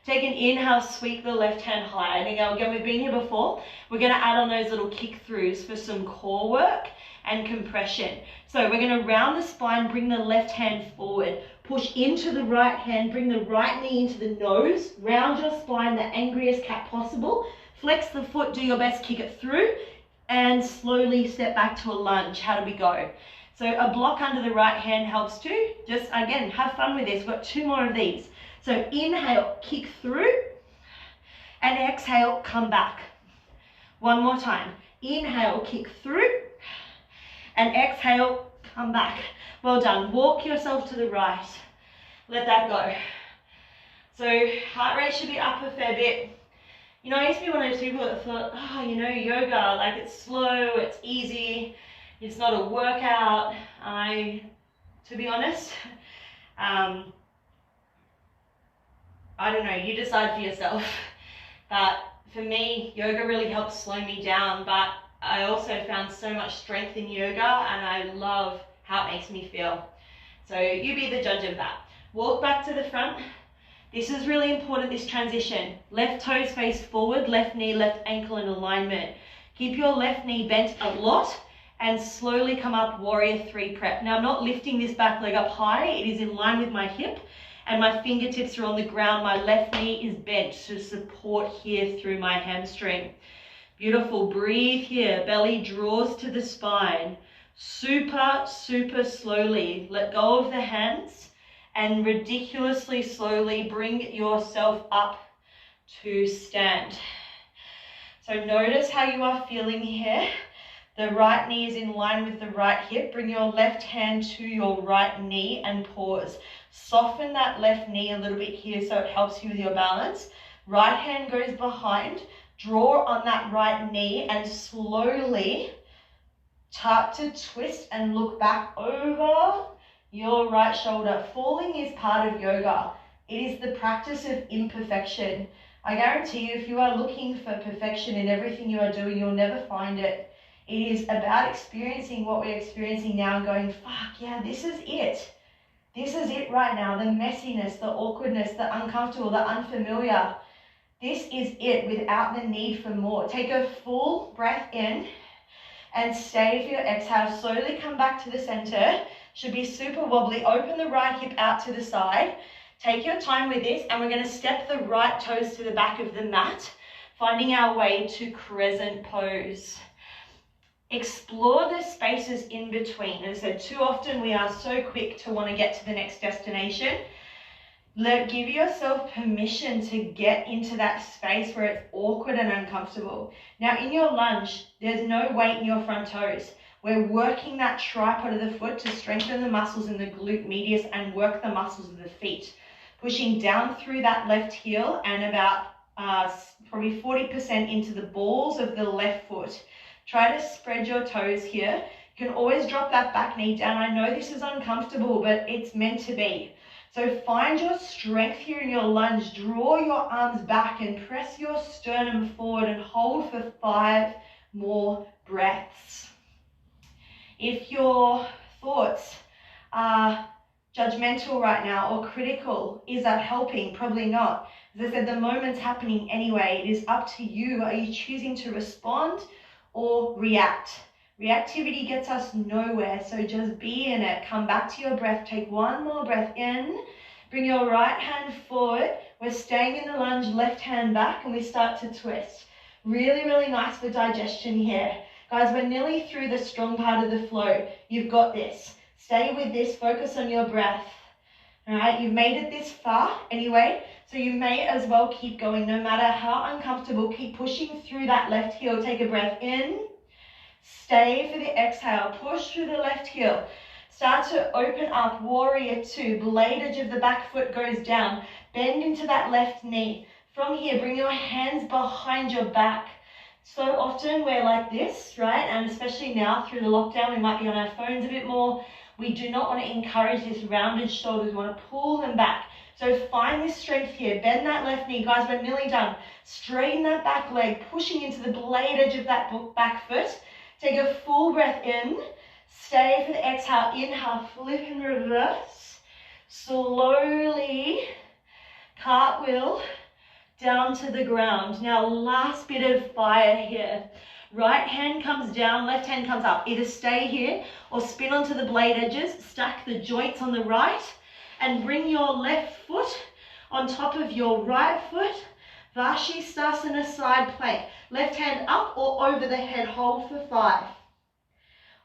Take an inhale, sweep the left hand high. And again, we've been here before. We're going to add on those little kick throughs for some core work and compression. So we're going to round the spine, bring the left hand forward. Push into the right hand, bring the right knee into the nose. Round your spine, the angriest cat possible. Flex the foot, do your best, kick it through. And slowly step back to a lunge. How do we go? So a block under the right hand helps too. Just again, have fun with this. We've got 2 more of these. So inhale, kick through, and exhale, come back. 1 more time. Inhale, kick through, and exhale, come back. Well done. Walk yourself to the right. Let that go. So heart rate should be up a fair bit. You know, I used to be one of those people that thought, oh, you know, yoga, like it's slow, it's easy, it's not a workout. To be honest, I don't know, you decide for yourself. But for me, yoga really helps slow me down, but I also found so much strength in yoga and I love how it makes me feel. So you be the judge of that. Walk back to the front. This is really important, this transition. Left toes face forward, left knee, left ankle in alignment. Keep your left knee bent a lot and slowly come up, warrior 3 prep. Now I'm not lifting this back leg up high, it is in line with my hip and my fingertips are on the ground. My left knee is bent to support here through my hamstring. Beautiful, breathe here, belly draws to the spine. Super, super slowly. Let go of the hands and ridiculously slowly bring yourself up to stand. So notice how you are feeling here. The right knee is in line with the right hip. Bring your left hand to your right knee and pause. Soften that left knee a little bit here so it helps you with your balance. Right hand goes behind. Draw on that right knee and slowly start to twist and look back over your right shoulder. Falling is part of yoga. It is the practice of imperfection. I guarantee you, if you are looking for perfection in everything you are doing, you'll never find it. It is about experiencing what we're experiencing now and going, fuck yeah, this is it. This is it right now. The messiness, the awkwardness, the uncomfortable, the unfamiliar. This is it without the need for more. Take a full breath in and stay for your exhale. Slowly come back to the center. Should be super wobbly. Open the right hip out to the side. Take your time with this, and we're going to step the right toes to the back of the mat, finding our way to Crescent Pose. Explore the spaces in between. As I said, too often we are so quick to want to get to the next destination. Give yourself permission to get into that space where it's awkward and uncomfortable. Now in your lunge, there's no weight in your front toes. We're working that tripod of the foot to strengthen the muscles in the glute medius and work the muscles of the feet. Pushing down through that left heel and about probably 40% into the balls of the left foot. Try to spread your toes here. You can always drop that back knee down. I know this is uncomfortable, but it's meant to be. So find your strength here in your lunge. Draw your arms back and press your sternum forward and hold for 5 more breaths. If your thoughts are judgmental right now or critical, is that helping? Probably not. As I said, the moment's happening anyway. It is up to you. Are you choosing to respond or react? Reactivity gets us nowhere, so just be in it. Come back to your breath. Take 1 more breath in. Bring your right hand forward. We're staying in the lunge, left hand back, and we start to twist. Really, really nice for digestion here. Guys, we're nearly through the strong part of the flow. You've got this. Stay with this. Focus on your breath. All right, you've made it this far anyway, so you may as well keep going. No matter how uncomfortable, keep pushing through that left heel. Take a breath in. Stay for the exhale. Push through the left heel. Start to open up. Warrior 2. Blade edge of the back foot goes down. Bend into that left knee. From here, bring your hands behind your back. So often we're like this, right? And especially now through the lockdown, we might be on our phones a bit more. We do not want to encourage this rounded shoulders. We want to pull them back. So find this strength here. Bend that left knee. Guys, we're nearly done. Straighten that back leg, pushing into the blade edge of that back foot. Take a full breath in. Stay for the exhale. Inhale, flip and reverse. Slowly cartwheel down to the ground. Now, last bit of fire here. Right hand comes down, left hand comes up. Either stay here or spin onto the blade edges. Stack the joints on the right and bring your left foot on top of your right foot. Vashi, Stasana, side plank. Left hand up or over the head. Hold for 5.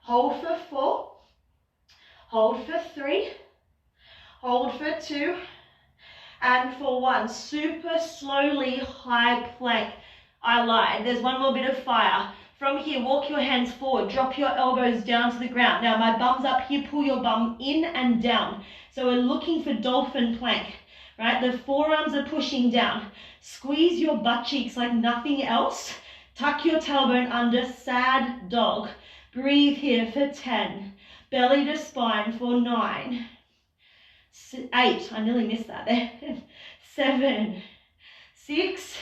Hold for 4. Hold for 3. Hold for 2. And for 1. Super slowly high plank. I lied. There's one more bit of fire. From here, walk your hands forward. Drop your elbows down to the ground. Now, my bum's up here. Pull your bum in and down. So we're looking for dolphin plank, right? The forearms are pushing down. Squeeze your butt cheeks like nothing else. Tuck your tailbone under, sad dog. Breathe here for 10. Belly to spine for 9. 8. I nearly missed that there. 7. 6.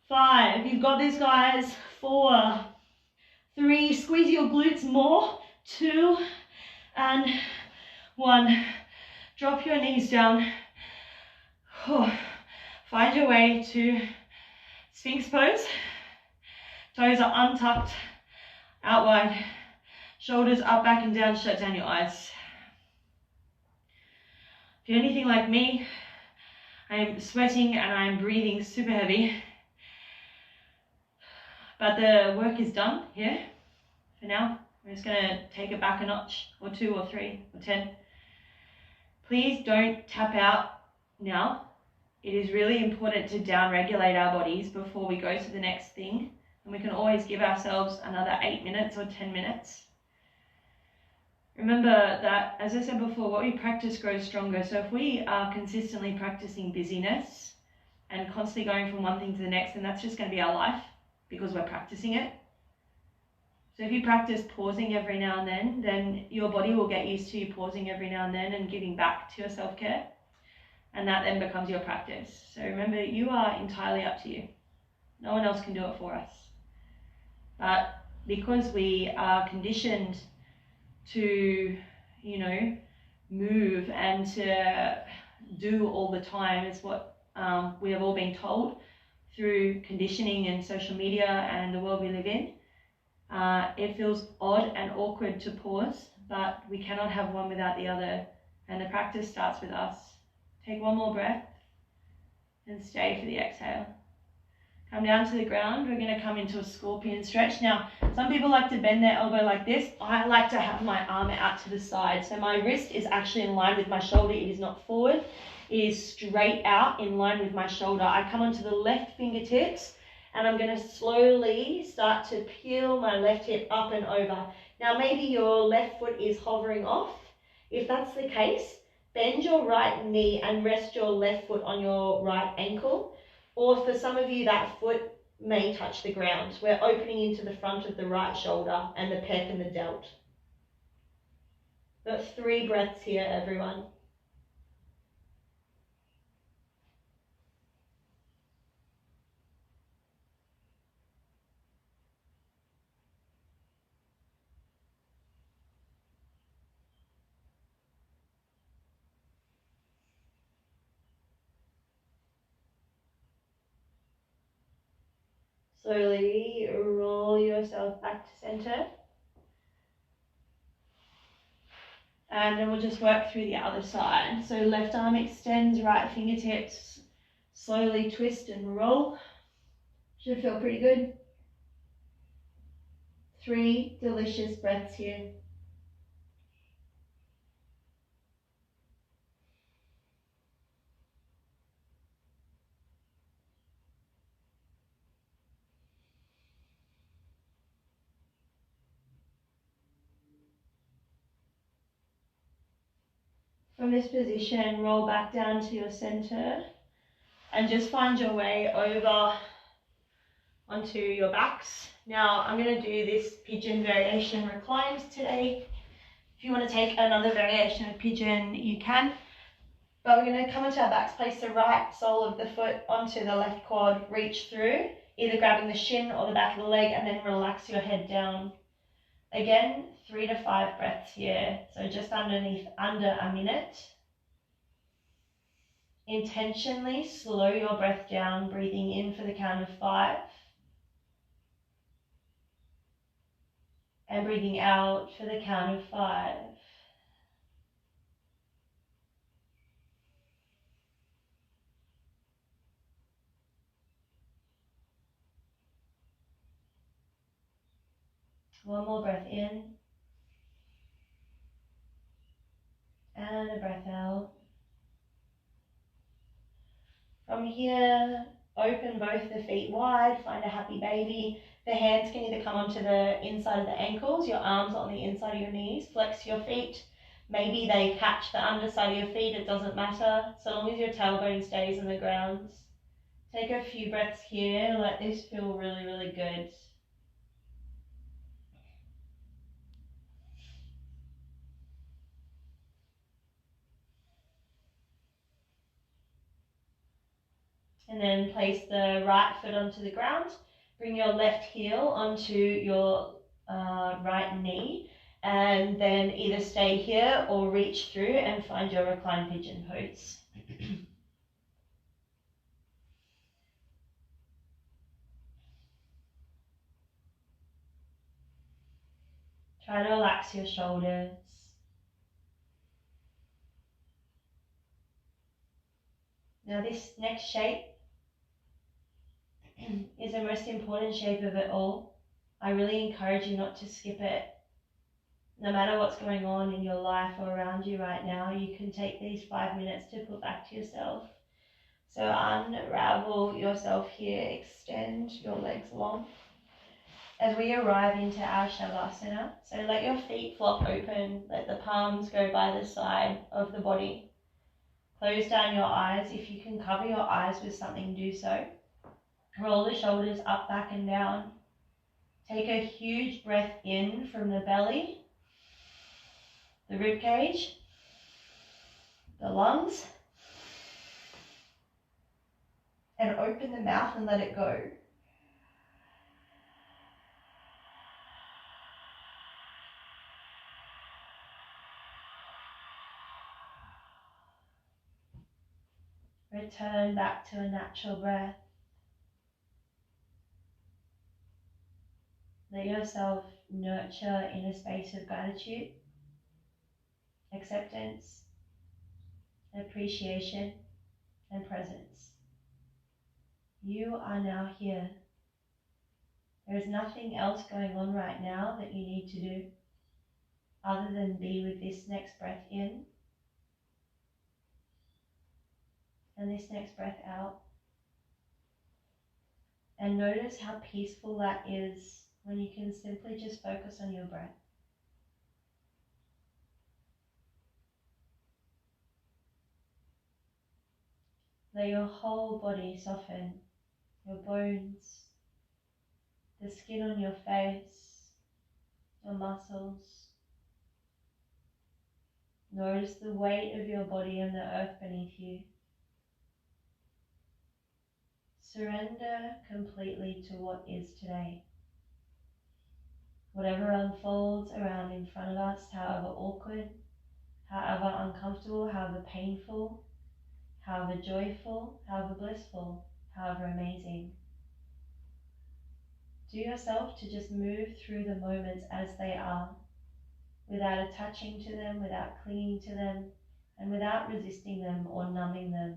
5. You've got this, guys. 4. 3. Squeeze your glutes more. 2. And 1. Drop your knees down. Find your way to Sphinx Pose. Toes are untucked, out wide. Shoulders up, back and down. Shut down your eyes. If you're anything like me, I'm sweating and I'm breathing super heavy. But the work is done here for now. I'm just going to take it back a notch or 2 or 3 or 10. Please don't tap out now. It is really important to down-regulate our bodies before we go to the next thing. And we can always give ourselves another 8 minutes or 10 minutes. Remember that, as I said before, what we practice grows stronger. So if we are consistently practicing busyness and constantly going from one thing to the next, then that's just going to be our life because we're practicing it. So if you practice pausing every now and then your body will get used to you pausing every now and then and giving back to your self-care. And that then becomes your practice. So remember, you are entirely up to you. No one else can do it for us. But because we are conditioned to, move and to do all the time, is what we have all been told through conditioning and social media and the world we live in. It feels odd and awkward to pause, but we cannot have one without the other. And the practice starts with us. Take one more breath and stay for the exhale. Come down to the ground. We're going to come into a scorpion stretch. Now, some people like to bend their elbow like this. I like to have my arm out to the side. So my wrist is actually in line with my shoulder. It is not forward. It is straight out in line with my shoulder. I come onto the left fingertips and I'm going to slowly start to peel my left hip up and over. Now, maybe your left foot is hovering off. If that's the case, bend your right knee and rest your left foot on your right ankle. Or for some of you, that foot may touch the ground. We're opening into the front of the right shoulder and the pec and the delt. Got 3 breaths here, everyone. Slowly roll yourself back to center. And then we'll just work through the other side. So left arm extends, right fingertips, slowly twist and roll. Should feel pretty good. 3 delicious breaths here. From this position, roll back down to your center and just find your way over onto your backs. Now, I'm going to do this pigeon variation reclined today. If you want to take another variation of pigeon, you can. But we're going to come onto our backs, place the right sole of the foot onto the left quad, reach through, either grabbing the shin or the back of the leg, and then relax your head down. Again, 3 to 5 breaths here, so just under a minute. Intentionally slow your breath down, breathing in for the count of 5. And breathing out for the count of 5. One more breath in. And a breath out. From here, open both the feet wide, find a happy baby. The hands can either come onto the inside of the ankles, your arms on the inside of your knees, flex your feet. Maybe they catch the underside of your feet, it doesn't matter, so long as your tailbone stays on the ground. Take a few breaths here, let this feel really, really good. And then place the right foot onto the ground. Bring your left heel onto your right knee. And then either stay here or reach through and find your reclined pigeon pose. Try to relax your shoulders. Now this next shape is the most important shape of it all. I really encourage you not to skip it. no matter what's going on in your life or around you right now, you can take these 5 minutes to put back to yourself. So unravel yourself here, extend your legs long. As we arrive into our Shavasana, so let your feet flop open, let the palms go by the side of the body. Close down your eyes. If you can cover your eyes with something, do so. Roll the shoulders up, back and down. Take a huge breath in from the belly, the rib cage, the lungs, and open the mouth and let it go. Return back to a natural breath. Let yourself nurture in a space of gratitude, acceptance, appreciation, and presence. You are now here. There is nothing else going on right now that you need to do other than be with this next breath in and this next breath out. And notice how peaceful that is when you can simply just focus on your breath. Let your whole body soften, your bones, the skin on your face, your muscles. Notice the weight of your body and the earth beneath you. Surrender completely to what is today. Whatever unfolds around in front of us, however awkward, however uncomfortable, however painful, however joyful, however blissful, however amazing. Do yourself to just move through the moments as they are, without attaching to them, without clinging to them, and without resisting them or numbing them.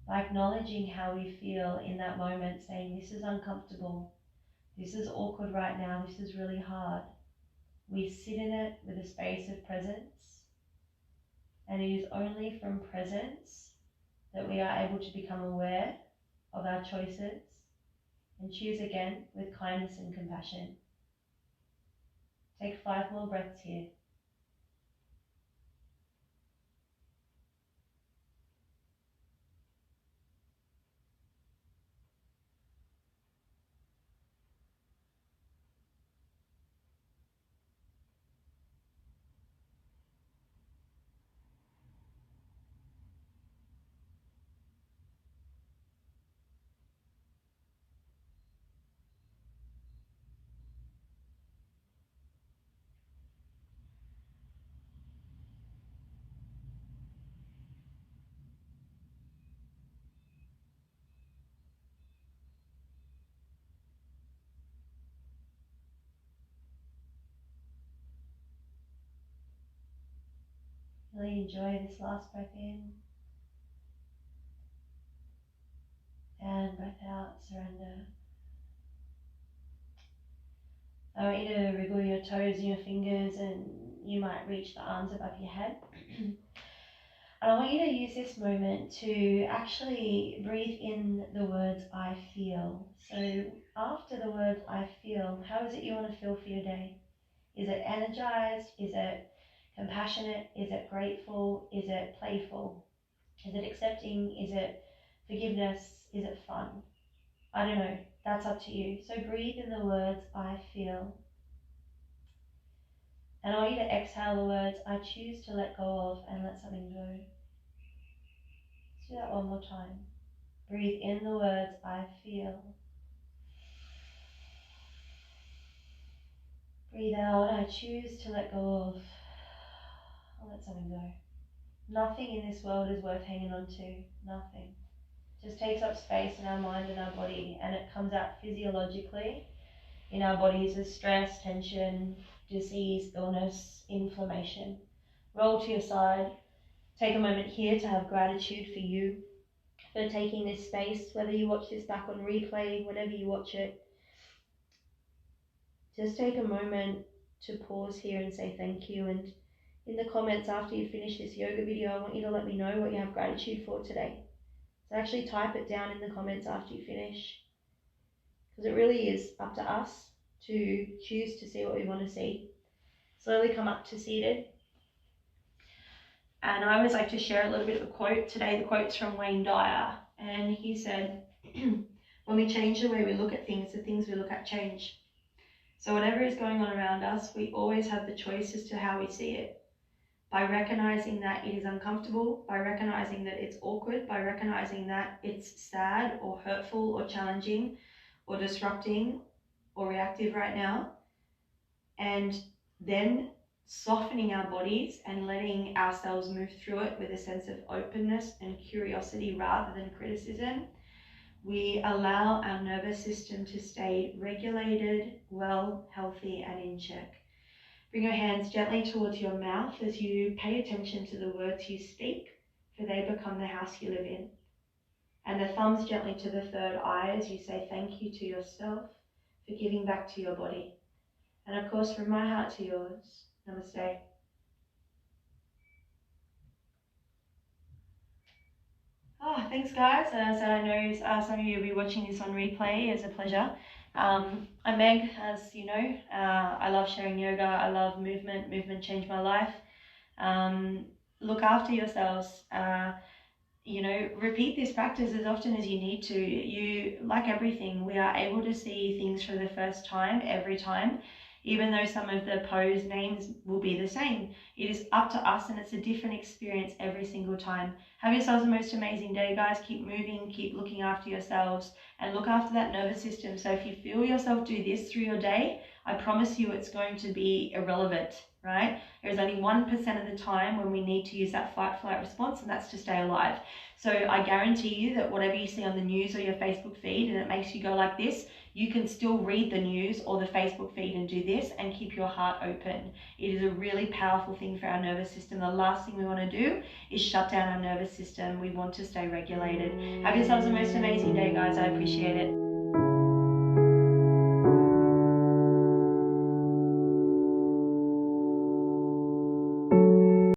By acknowledging how we feel in that moment, saying, this is uncomfortable, this is awkward right now, this is really hard. We sit in it with a space of presence, and it is only from presence that we are able to become aware of our choices and choose again with kindness and compassion. Take 5 more breaths here. Really enjoy this last breath in and breath out, surrender. I want you to wriggle your toes and your fingers, and you might reach the arms above your head. And I want you to use this moment to actually breathe in the words I feel. So after the words I feel, how is it you want to feel for your day? Is it energized? Is it compassionate? Is it grateful? Is it playful? Is it accepting? Is it forgiveness? Is it fun? I don't know. That's up to you. So breathe in the words I feel. And I want you to exhale the words I choose to let go of and let something go. Let's do that one more time. Breathe in the words I feel. Breathe out, I choose to let go of. I'll let something go. Nothing in this world is worth hanging on to. Nothing. It just takes up space in our mind and our body, and it comes out physiologically in our bodies as stress, tension, disease, illness, inflammation. Roll to your side. Take a moment here to have gratitude for you, for taking this space, whether you watch this back on replay, whenever you watch it. Just take a moment to pause here and say thank you. And in the comments after you finish this yoga video, I want you to let me know what you have gratitude for today. So actually type it down in the comments after you finish, because it really is up to us to choose to see what we want to see. Slowly come up to seated. And I always like to share a little bit of a quote. Today the quote's from Wayne Dyer, and he said, when we change the way we look at things, the things we look at change. So whatever is going on around us, we always have the choice as to how we see it. By recognizing that it is uncomfortable, by recognizing that it's awkward, by recognizing that it's sad or hurtful or challenging or disrupting or reactive right now, and then softening our bodies and letting ourselves move through it with a sense of openness and curiosity rather than criticism, we allow our nervous system to stay regulated, well, healthy, and in check. Bring your hands gently towards your mouth as you pay attention to the words you speak, for they become the house you live in. And the thumbs gently to the third eye as you say thank you to yourself for giving back to your body. And of course, from my heart to yours, namaste. Thanks guys. As I know some of you will be watching this on replay. It's a pleasure. I'm Meg, as you know. I love sharing yoga. I love movement. Movement changed my life. Look after yourselves. Repeat this practice as often as you need to. You, like everything, we are able to see things for the first time every time, even though some of the pose names will be the same. It is up to us, and it's a different experience every single time. Have yourselves the most amazing day, guys. Keep moving, keep looking after yourselves, and look after that nervous system. So if you feel yourself do this through your day, I promise you it's going to be irrelevant, right? There's only 1% of the time when we need to use that fight-flight response, and that's to stay alive. So I guarantee you that whatever you see on the news or your Facebook feed and it makes you go like this, you can still read the news or the Facebook feed and do this and keep your heart open. It is a really powerful thing for our nervous system. The last thing we want to do is shut down our nervous system. We want to stay regulated. Have yourselves the most amazing day, guys. I appreciate it.